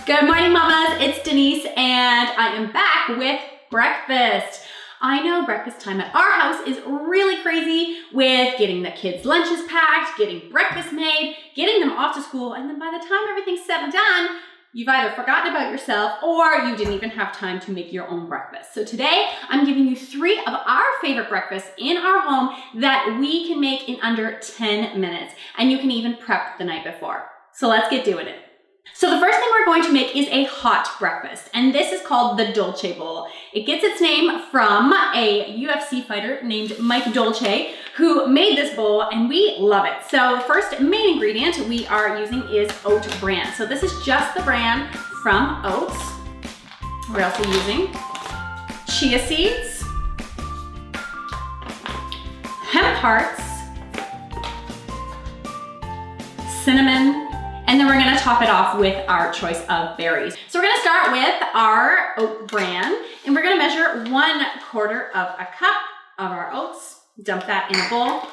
Good morning, mamas. It's Denise, and I am back with breakfast. I know breakfast time at our house is really crazy with getting the kids' lunches packed, getting breakfast made, getting them off to school, and then by the time everything's said and done, you've either forgotten about yourself or you didn't even have time to make your own breakfast. So today, I'm giving you 3 of our favorite breakfasts in our home that we can make in under 10 minutes, and you can even prep the night before. So let's get doing it. So the first thing we're going to make is a hot breakfast, and this is called the Dolce Bowl. It gets its name from a UFC fighter named Mike Dolce who made this bowl, and we love it. So the first main ingredient we are using is oat bran. So this is just the bran from oats. We're also using chia seeds, hemp hearts, cinnamon, and then we're gonna top it off with our choice of berries. So we're gonna start with our oat bran, and we're gonna measure 1/4 of a cup of our oats, dump that in a bowl.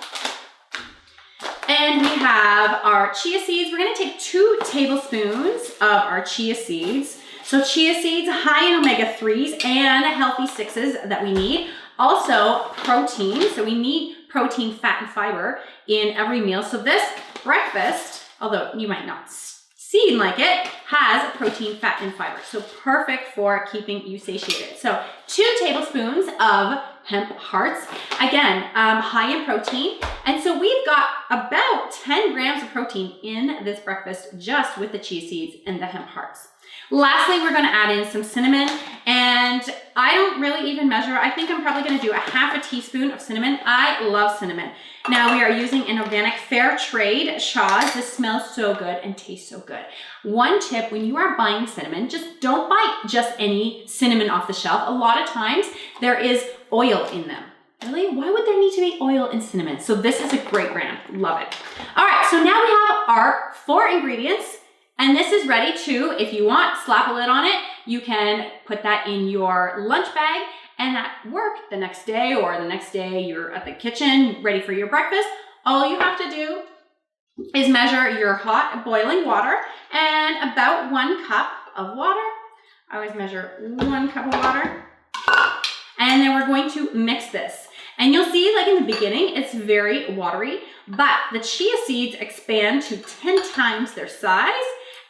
And we have our chia seeds. We're gonna take 2 tablespoons of our chia seeds. So chia seeds, high in omega-3s and healthy 6s that we need. Also protein, so we need protein, fat, and fiber in every meal. So this breakfast, although you might not seem like it, has protein, fat, and fiber. So perfect for keeping you satiated. So 2 tablespoons of hemp hearts, again, high in protein. And so we've got about 10 grams of protein in this breakfast just with the chia seeds and the hemp hearts. Lastly, we're gonna add in some cinnamon, and I don't really even measure. I think I'm probably gonna do a 1/2 teaspoon of cinnamon. I love cinnamon. Now we are using an organic fair trade shaw's. This smells so good and tastes so good. One tip, when you are buying cinnamon, just don't buy just any cinnamon off the shelf. A lot of times there is oil in them. Really? Why would there need to be oil in cinnamon? So this is a great brand, love it. All right, so now we have our 4 ingredients. And this is ready to, if you want, slap a lid on it. You can put that in your lunch bag, and at work the next day, or the next day you're at the kitchen ready for your breakfast. All you have to do is measure your hot boiling water and about 1 cup of water. I always measure 1 cup of water. And then we're going to mix this. And you'll see, like in the beginning, it's very watery, but the chia seeds expand to 10 times their size,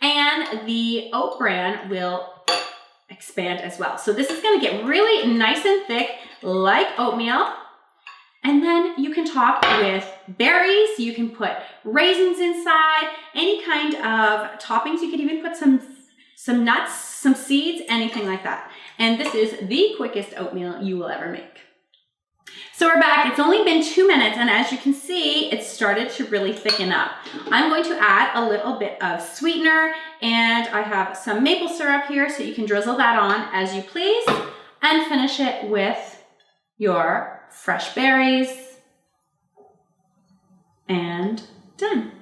and the oat bran will expand as well. So this is gonna get really nice and thick, like oatmeal. And then you can top with berries, you can put raisins inside, any kind of toppings. You could even put some nuts, some seeds, anything like that. And this is the quickest oatmeal you will ever make. So we're back. It's only been 2 minutes, and as you can see, it's started to really thicken up. I'm going to add a little bit of sweetener, and I have some maple syrup here, so you can drizzle that on as you please, and finish it with your fresh berries, and done.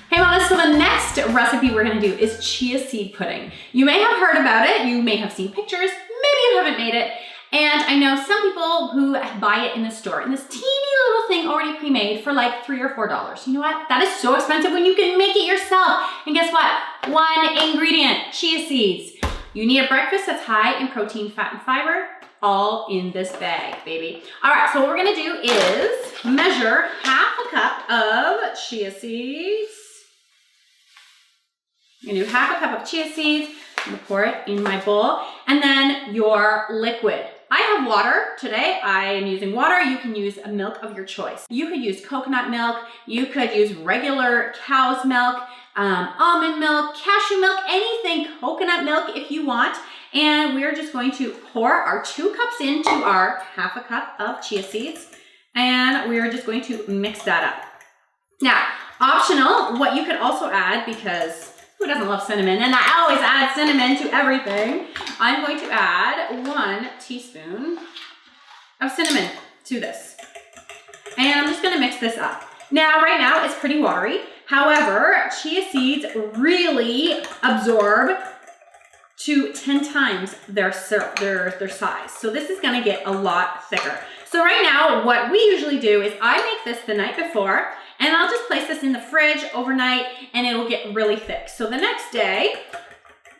Hey mamas, so the next recipe we're gonna do is chia seed pudding. You may have heard about it, you may have seen pictures, maybe you haven't made it, and I know some people who buy it in the store in this teeny little thing already pre-made for like $3 or $4. You know what? That is so expensive when you can make it yourself. And guess what? 1 ingredient, chia seeds. You need a breakfast that's high in protein, fat, and fiber, all in this bag, baby. All right, so what we're gonna do is measure 1/2 cup of chia seeds. I'm gonna do 1/2 cup of chia seeds. I'm gonna pour it in my bowl. And then your liquid. I have water today. I am using water. You can use a milk of your choice. You could use coconut milk. You could use regular cow's milk, almond milk, cashew milk, anything, coconut milk if you want. And we're just going to pour our 2 cups into our 1/2 cup of chia seeds. And we're just going to mix that up. Now, optional, what you could also add, because who doesn't love cinnamon? And I always add cinnamon to everything. I'm going to add 1 teaspoon of cinnamon to this. And I'm just gonna mix this up. Now, right now, it's pretty watery. However, chia seeds really absorb to 10 times their size. So this is gonna get a lot thicker. So right now, what we usually do is I make this the night before, and And I'll just place this in the fridge overnight and it'll get really thick. So the next day,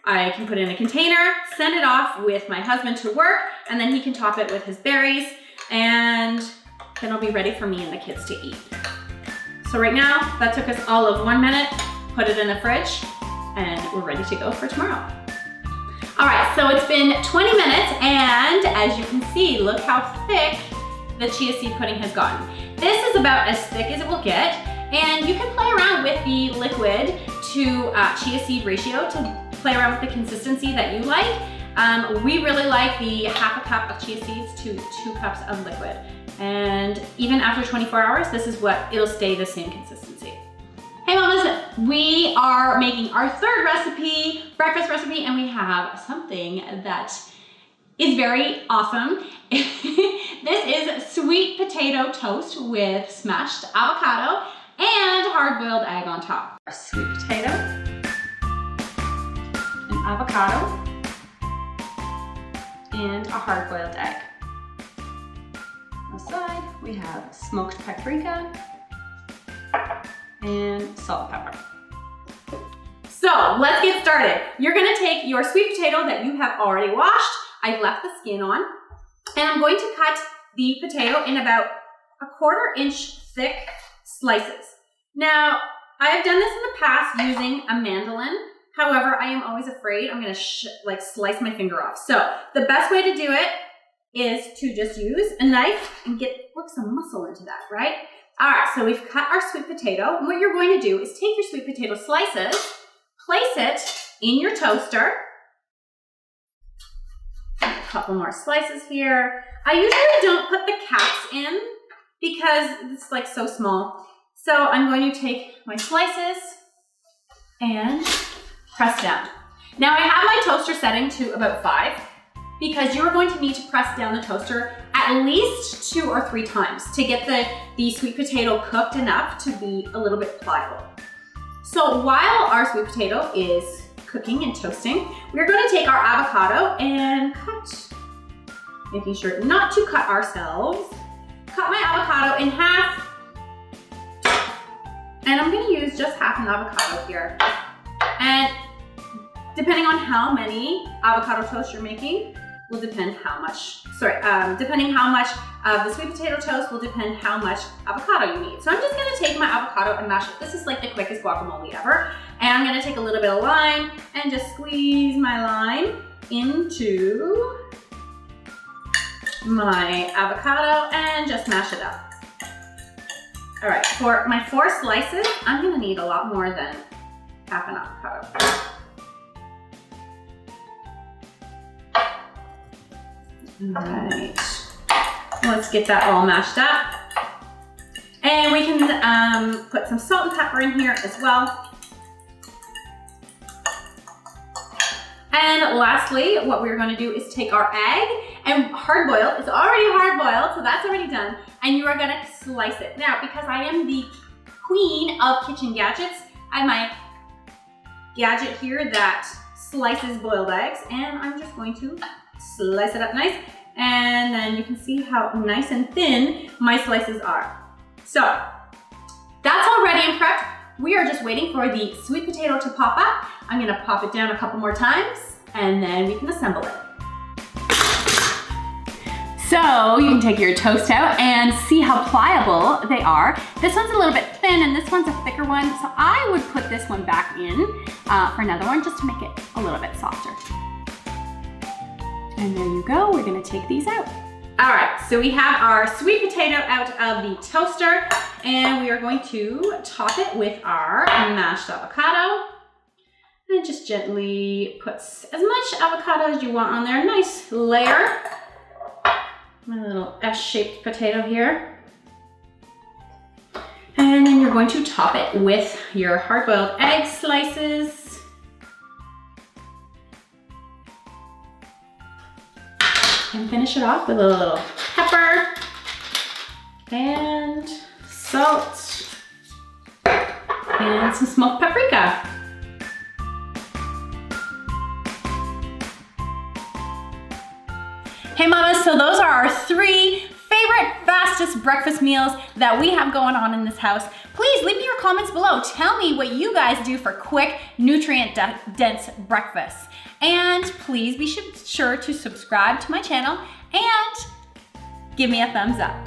I can put it in a container, send it off with my husband to work, and then he can top it with his berries, and then it'll be ready for me and the kids to eat. So right now, that took us all of 1 minute, put it in the fridge, and we're ready to go for tomorrow. All right, so it's been 20 minutes, and as you can see, look how thick the chia seed pudding has gotten. This is about as thick as it will get, and you can play around with the liquid to chia seed ratio to play around with the consistency that you like. We really like the half a cup of chia seeds to 2 cups of liquid. And even after 24 hours, this is what it'll stay the same consistency. Hey mamas, we are making our 3rd recipe, breakfast recipe, and we have something that is very awesome. This is sweet potato toast with smashed avocado and hard-boiled egg on top. A sweet potato, an avocado, and a hard-boiled egg. On the side, we have smoked paprika and salt and pepper. So let's get started. You're gonna take your sweet potato that you have already washed. I've left the skin on, and I'm going to cut the potato in about a 1/4 inch thick slices. Now, I have done this in the past using a mandolin. However, I am always afraid I'm gonna slice my finger off. So the best way to do it is to just use a knife and work some muscle into that, right? All right, so we've cut our sweet potato. And what you're going to do is take your sweet potato slices, place it in your toaster. A couple more slices here. I usually don't put the caps in because it's like so small. So I'm going to take my slices and press down. Now I have my toaster setting to about 5 because you're going to need to press down the toaster at least 2 or 3 times to get the sweet potato cooked enough to be a little bit pliable. So while our sweet potato is cooking and toasting, we're going to take our avocado and cut, making sure not to cut ourselves. Cut my avocado in half, and I'm going to use just half an avocado here. And depending on how many avocado toast you're making will depend how much, depending how much of the sweet potato toast will depend how much avocado you need. So I'm just going to take my avocado and mash it. This is like the quickest guacamole ever. And I'm going to take a little bit of lime and just squeeze my lime into my avocado and just mash it up. All right, for my 4 slices, I'm going to need a lot more than half an avocado. All right, let's get that all mashed up. And we can put some salt and pepper in here as well. And lastly, what we're going to do is take our egg and hard boil. It's already hard boiled, so that's already done. And you are going to slice it. Now, because I am the queen of kitchen gadgets, I have my gadget here that slices boiled eggs, and I'm just going to slice it up nice. And then you can see how nice and thin my slices are. So that's all ready and prepped. We are just waiting for the sweet potato to pop up. I'm gonna pop it down a couple more times and then we can assemble it. So you can take your toast out and see how pliable they are. This one's a little bit thin and this one's a thicker one. So I would put this one back in for another one just to make it a little bit softer. And there you go, we're gonna take these out. All right, so we have our sweet potato out of the toaster and we are going to top it with our mashed avocado. And just gently put as much avocado as you want on there. Nice layer. My little S-shaped potato here. And then you're going to top it with your hard-boiled egg slices. And finish it off with a little pepper and salt and some smoked paprika. Hey mamas, so those are our 3 favorite fastest breakfast meals that we have going on in this house. Please leave me your comments below. Tell me what you guys do for quick, nutrient-dense breakfasts. And please be sure to subscribe to my channel and give me a thumbs up.